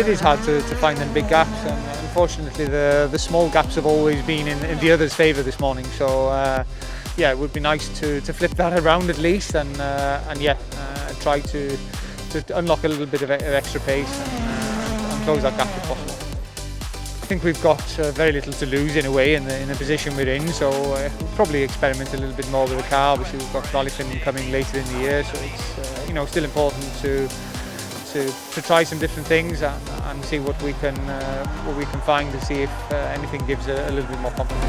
it is hard to find them big gaps, and unfortunately the small gaps have always been in the others' favour this morning. So yeah, it would be nice to flip that around at least, and yeah, try to unlock a little bit of extra pace and close that gap if possible. I think we've got very little to lose in a way in the position we're in, so we'll probably experiment a little bit more with the car. Obviously we've got Rally Finland coming later in the year, so it's still important to try some different things and see what we can find to see if anything gives a little bit more confidence.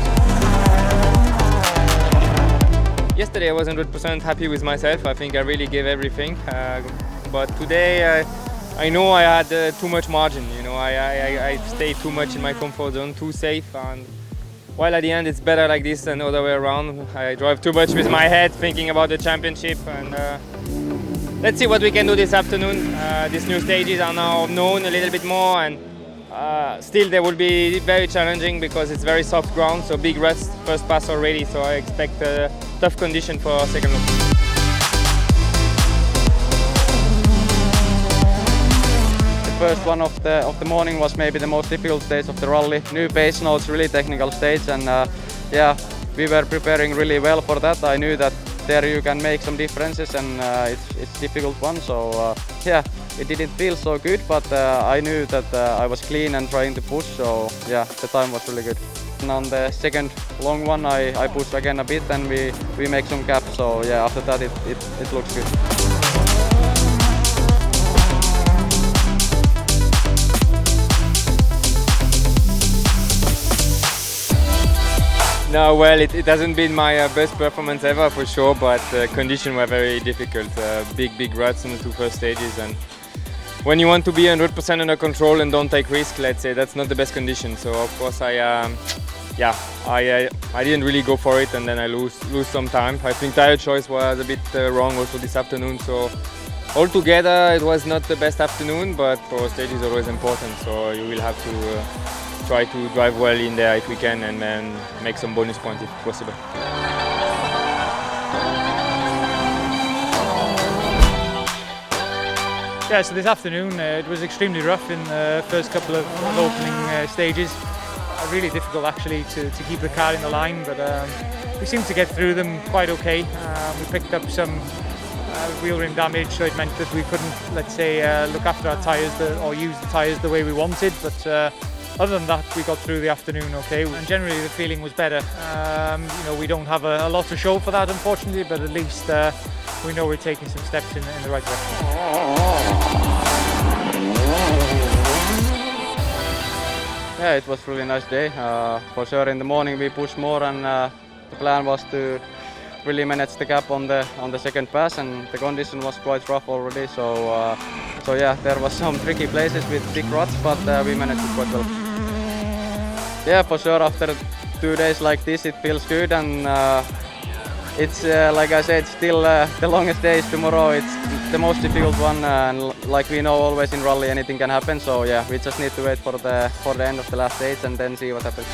Yesterday I wasn't 100% happy with myself. I think I really gave everything, but today I know I had too much margin. I stayed too much in my comfort zone, too safe, and while at the end it's better like this than the other way around. I drive too much with my head thinking about the championship, and let's see what we can do this afternoon. These new stages are now known a little bit more, and still they will be very challenging because it's very soft ground, so big ruts, first pass already, so I expect a tough condition for second loop. First one of the morning was maybe the most difficult stage of the rally. New base notes, really technical stage, and yeah, we were preparing really well for that. I knew that there you can make some differences, and it's difficult one. So yeah, it didn't feel so good, but I knew that I was clean and trying to push. So yeah, the time was really good. And on the second long one, I pushed again a bit, and we make some gaps. So yeah, after that it looks good. No, well, it hasn't been my best performance ever for sure, but conditions were very difficult. Big ruts in the two first stages, and when you want to be 100% under control and don't take risk, let's say, that's not the best condition. So of course I didn't really go for it, and then I lose some time. I think tire choice was a bit wrong also this afternoon. So altogether it was not the best afternoon, but for stage is always important. So you will have to try to drive well in there if we can, and then make some bonus points if possible. Yeah, so this afternoon it was extremely rough in the first couple of opening stages. Really difficult actually to keep the car in the line, but we seemed to get through them quite okay. We picked up some wheel rim damage, so it meant that we couldn't, let's say, look after our tyres or use the tyres the way we wanted, but other than that, we got through the afternoon okay, and generally the feeling was better. We don't have a lot to show for that, unfortunately, but at least we know we're taking some steps in the right direction. Yeah, it was a really nice day. For sure, in the morning we pushed more, and the plan was to really manage the gap on the second pass, and the condition was quite rough already. So yeah, there was some tricky places with big ruts, but we managed it quite well. Yeah, for sure, after 2 days like this it feels good, and it's like I said, still the longest day is tomorrow. It's the most difficult one, and like we know, always in rally anything can happen. So yeah, we just need to wait for the end of the last stage and then see what happens.